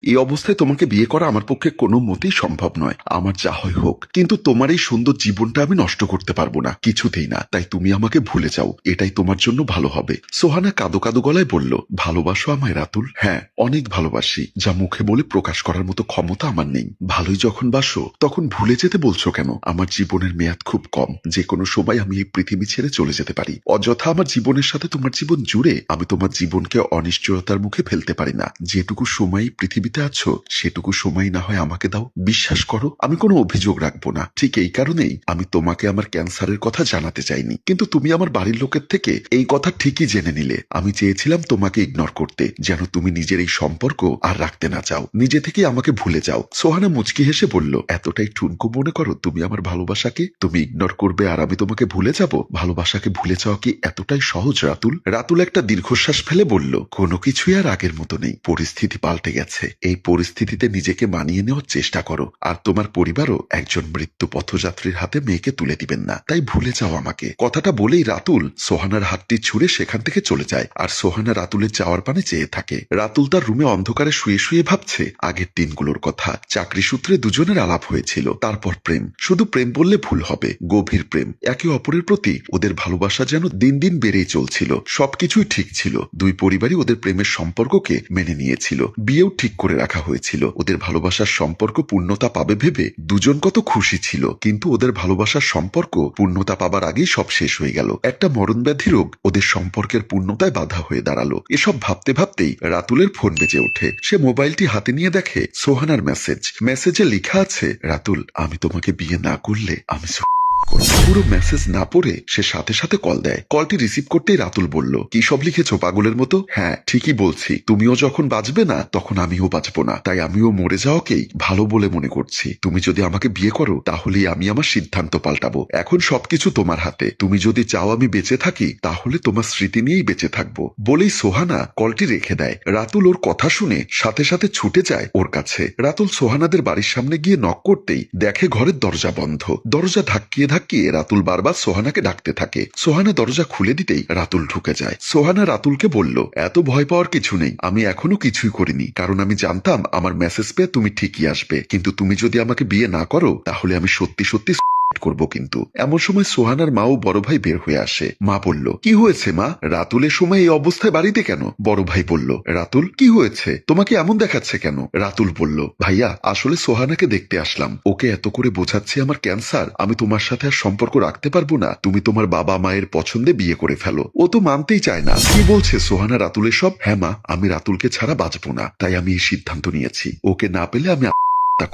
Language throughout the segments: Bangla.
এই অবস্থায় তোমাকে বিয়ে করা আমার পক্ষে কোনো মতেই সম্ভব নয়। আমার যা হয় হোক, কিন্তু তোমার এই সুন্দর জীবনটা আমি নষ্ট করতে পারবো না, কিছুতেই না। তাই তুমি আমাকে ভুলে যাও, এটাই তোমার জন্য ভালো হবে। সোহানা কাঁদো কাঁদো গলায় বলল, ভালোবাসো আমায় রাতুল? হ্যাঁ, অনেক ভালোবাসি, যা মুখে বলে প্রকাশ করার মতো ক্ষমতা আমার নেই। ভালোই যখন বাসো তখন ভুলে যেতে বলছো কেন? আমার জীবনের মেয়াদ খুব কম, যে কোনো সময় আমি এই পৃথিবী ছেড়ে চলে যেতে পারি। অযথা আমার জীবনের সাথে তোমার জীবন জুড়ে আমি তোমার জীবনকে অনিশ্চয়তার মুখে ফেলতে পারি না। যেটুকু সময় পৃথিবীতে আছো সেটুকু সময় না হয় আমাকে দাও। বিশ্বাস করো, আমি কোনো অভিযোগ রাখবো না। ঠিক এই কারণেই আমি তোমাকে আমার ক্যান্সারের কথা জানাতে চাইনি, কিন্তু তুমি আমার বাড়ির লোকের থেকে এই কথা ঠিকই জেনে নিলে। আমি চেয়েছিলাম তোমাকে ইগনোর করতে, যেন তুমি নিজের এই সম্পর্ক আর রাখতে না চাও, নিজে থেকে আমাকে ভুলে যাও। সোহানা মুচকি হেসে বলল, এতটাই ঠুনকো মনে করো তুমি আমার ভালোবাসাকে? তুমি ইগনোর করবে আর আমি তোমাকে ভুলে যাব? ভালোবাসাকে ভুলে যাওয়া কি এতটাই সহজ রাতুল? রাতুল একটা দীর্ঘশ্বাস ফেলে বলল, কোনো কিছুই আর আগের মতো নেই, পরিস্থিতি পাল্টে গেছে। এই পরিস্থিতিতে নিজেকে মানিয়ে নেওয়ার চেষ্টা করো। আর তোমার পরিবারও একজন মৃত্যু পথযাত্রীর হাতে মেয়েকে তুলে দিবেন না, তাই ভুলে যাও আমাকে। কথাটা বলেই রাতুল সোহানার হাতটি ছুঁড়ে সেখান থেকে চলে যায়, আর সোহানা রাতুলের যাওয়ার পানে চেয়ে থাকে। রাতুল তার রুমে অন্ধকারে শুয়ে শুয়ে ভাবছে আগের দিনগুলোর কথা। চাকরি সূত্রে দুজনের আলাপ হয়েছিল, তারপর প্রেম। শুধু প্রেম বললে ভুল হবে, গভীর প্রেম। একে অপরের প্রতি ওদের ভালোবাসা যেন দিন দিন বেড়েই চলছিল। সবকিছুই ঠিক ছিল, দুই পরিবারই ওদের প্রেমের সম্পর্ককে মেনে নিয়েছিল। বিয়েও ঠিক করে রাখা হয়েছিল। ওদের ভালোবাসার সম্পর্ক পূর্ণতা পাবে ভেবে দুজন কত খুশি ছিল, কিন্তু ওদের ভালোবাসার সম্পর্ক পূর্ণতা পাবার আগেই সব শেষ হয়ে গেল। একটা মরণব্যাধি রোগ ওদের সম্পর্কের পূর্ণতায় বাধা হয়ে দাঁড়ালো। এসব ভাবতে ভাবতেই রাতুলের ফোন বেজে ওঠে। সে মোবাইলটি হাতে নিয়ে দেখে সোহানার মেসেজ। মেসেজে লেখা আছে, রাতুল, আমি তোমাকে বিয়ে না করলে আমি পুরো মেসেজ না পড়ে সে সাথে সাথে কল দেয়। কলটি রিসিভ করতেই রাতুল বলল, কি সব লিখেছো পাগলের মতো? হ্যাঁ, ঠিকই বলছি, তুমিও যখন বাঁচবে না তখন আমিও বাঁচবো না, তাই আমিও মরে যাওয়াকেই ভালো বলে মনে করছি। তুমি যদি আমাকে বিয়ে করো তাহলেই আমি আমার সিদ্ধান্ত পাল্টাবো। এখন সবকিছু তোমার হাতে। তুমি যদি চাও আমি বেঁচে থাকি তাহলে তোমার স্মৃতি নিয়েই বেঁচে থাকবো। বলেই সোহানা কলটি রেখে দেয়। রাতুল ওর কথা শুনে সাথে সাথে ছুটে যায় ওর কাছে। রাতুল সোহানাদের বাড়ির সামনে গিয়ে নক করতেই দেখে ঘরের দরজা বন্ধ। দরজা ধাক্কিয়ে ধাক্কিয়ে রাতুল বারবার সোহানাকে ডাকতে থাকে। সোহানা দরজা খুলে দিতেই রাতুল ঢুকে যায়। সোহানা রাতুলকে বলল, এত ভয় পাওয়ার কিছু নেই, আমি এখনো কিছুই করিনি, কারণ আমি জানতাম আমার মেসেজ পেয়ে তুমি ঠিকই আসবে। কিন্তু তুমি যদি আমাকে বিয়ে না করো তাহলে আমি সত্যি সত্যি করব। কিন্তু এমন সময় সোহানার মা ও বড় ভাই বের হয়ে আসে। মা বলল, কি হয়েছে মা? রাতুলের সময় এই অবস্থায় বাড়িতে কেন? বড় ভাই বলল, রাতুল কি হয়েছে, তোমাকে এমন দেখাচ্ছে কেন? রাতুল বলল, ভাইয়া আসলে সোহানাকে দেখতে আসলাম, ওকে এত করে বোঝাচ্ছি আমার ক্যান্সার, আমি তোমার সাথে আর সম্পর্ক রাখতে পারবো না, তুমি তোমার বাবা মায়ের পছন্দে বিয়ে করে ফেলো। ও তো মানতেই চায় না। কি বলছে সোহানা রাতুলের সব? হ্যাঁ মা, আমি রাতুলকে ছাড়া বাঁচবো না, তাই আমি এই সিদ্ধান্ত নিয়েছি, ওকে না পেলে আমি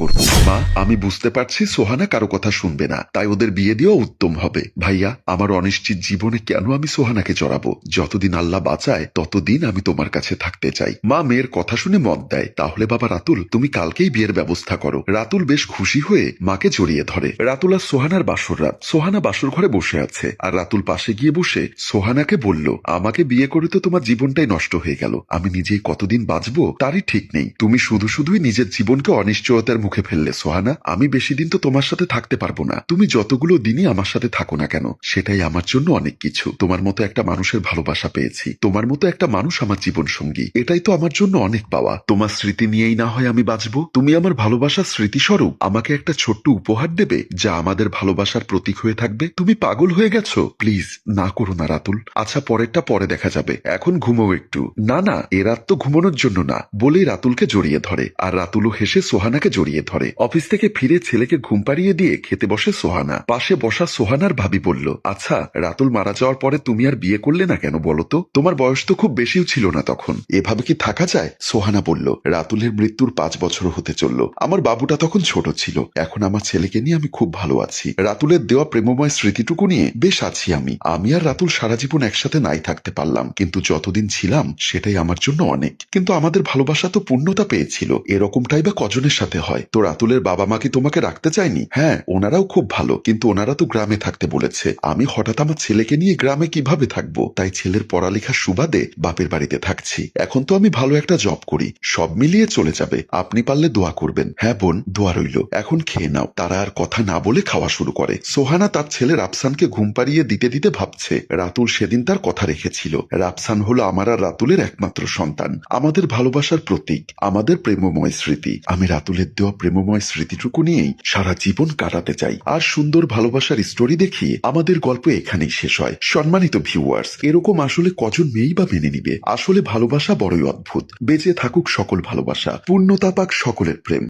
করব। মা, আমি বুঝতে পারছি সোহানা কারো কথা শুনবে না, তাই ওদের বিয়ে দেওয়া উত্তম হবে। ভাইয়া, আমার অনিশ্চিত জীবনে কেন আমি সোহানাকে জড়াবো? যতদিন আল্লাহ বাঁচায় ততদিন আমি তোমার কাছে থাকতে চাই। মা মেয়ের কথা শুনে মত দেয়, তাহলে বাবা রাতুল, তুমি কালকেই বিয়ের ব্যবস্থা করো। রাতুল বেশ খুশি হয়ে মাকে জড়িয়ে ধরে। রাতুল আর সোহানার বাসর রাত। সোহানা বাসর ঘরে বসে আছে, আর রাতুল পাশে গিয়ে বসে সোহানাকে বলল, আমাকে বিয়ে করে তো তোমার জীবনটাই নষ্ট হয়ে গেল, আমি নিজেই কতদিন বাঁচবো তারই ঠিক নেই। তুমি শুধু শুধুই নিজের জীবনকে অনিশ্চয়তার মুখে ফেললে সোহানা। আমি বেশি দিন তো তোমার সাথে থাকতে পারবো না। তুমি যতগুলো দিনই আমার সাথে থাকো না কেন, সেটাই আমার জন্য অনেক কিছু। তোমার মতো একটা মানুষের ভালোবাসা পেয়েছি, তোমার মতো একটা মানুষ আমার জীবন সঙ্গী, এটাই তো আমার জন্য অনেক পাওয়া। তোমার স্মৃতি নিয়েই না হয় আমি বাঁচবো। তুমি আমার ভালোবাসার স্মৃতিস্বরূপ আমাকে একটা ছোট্ট উপহার দেবে, যা আমাদের ভালোবাসার প্রতীক হয়ে থাকবে। তুমি পাগল হয়ে গেছো? প্লিজ না করো না রাতুল। আচ্ছা, পরেরটা পরে দেখা যাবে, এখন ঘুমোও একটু। না না, এ রাত তো ঘুমানোর জন্য না, বলেই রাতুলকে জড়িয়ে ধরে। আর রাতুলও হেসে সোহানাকে জড়িয়ে ধরে। অফিস থেকে ফিরে ছেলেকে ঘুম পাড়িয়ে দিয়ে খেতে বসে সোহানা। পাশে বসা সোহানার ভাবি বলল, আচ্ছা রাতুল মারা যাওয়ার পরে তুমি আর বিয়ে করলে না কেন বলো তো? তোমার বয়স তো খুব বেশিও ছিল না তখন, এভাবে কি থাকা যায়? সোহানা বলল, রাতুলের মৃত্যুর 5 বছর হতে চলল, আমার বাবুটা তখন ছোট ছিল। এখন আমার ছেলেকে নিয়ে আমি খুব ভালো আছি। রাতুলের দেওয়া প্রেমময় স্মৃতিটুকু নিয়ে বেশ আছি আমি আর রাতুল সারা জীবন একসাথে নাই থাকতে পারলাম, কিন্তু যতদিন ছিলাম সেটাই আমার জন্য অনেক। কিন্তু আমাদের ভালোবাসা তো পূর্ণতা পেয়েছিল, এরকমটাই বা কজনের সাথে হয়। তো রাতুলের বাবা মা কি তোমাকে রাখতে চায়নি? হ্যাঁ, ওনারাও খুব ভালো, কিন্তু ওনারা তো গ্রামে থাকতে বলেছে। আমি হঠাৎ আমার ছেলেকে নিয়ে গ্রামে কিভাবে থাকবো, তাই ছেলের পড়ালেখার সুবাদে বাপের বাড়িতে থাকছি। এখন তো আমি ভালো একটা জব করি, সব মিলিয়ে চলে যাবে। আপনি পারলে দোয়া করবেন। হ্যাঁ বোন, দোয়া রইল। এখন খেয়ে নাও। তারা আর কথা না বলে খাওয়া শুরু করে। সোহানা তার ছেলে রাফসানকে ঘুম পাড়িয়ে দিতে দিতে ভাবছে, রাতুল সেদিন তার কথা রেখেছিল। রাফসান হলো আমার আর রাতুলের একমাত্র সন্তান, আমাদের ভালোবাসার প্রতীক, আমাদের প্রেমময় স্মৃতি। আমি রাতুলের দেওয়া প্রেমময় স্মৃতিটুকু নিয়েই সারা জীবন কাটাতে চাই। আর সুন্দর ভালোবাসার স্টোরি দেখিয়ে আমাদের গল্প এখানেই শেষ হয়। সম্মানিত ভিউয়ার্স, এরকম আসলে কজন মেয়েই বা মেনে নিবে? আসলে ভালোবাসা বড়ই অদ্ভুত। বেঁচে থাকুক সকল ভালোবাসা, পূর্ণতা পাক সকলের প্রেম।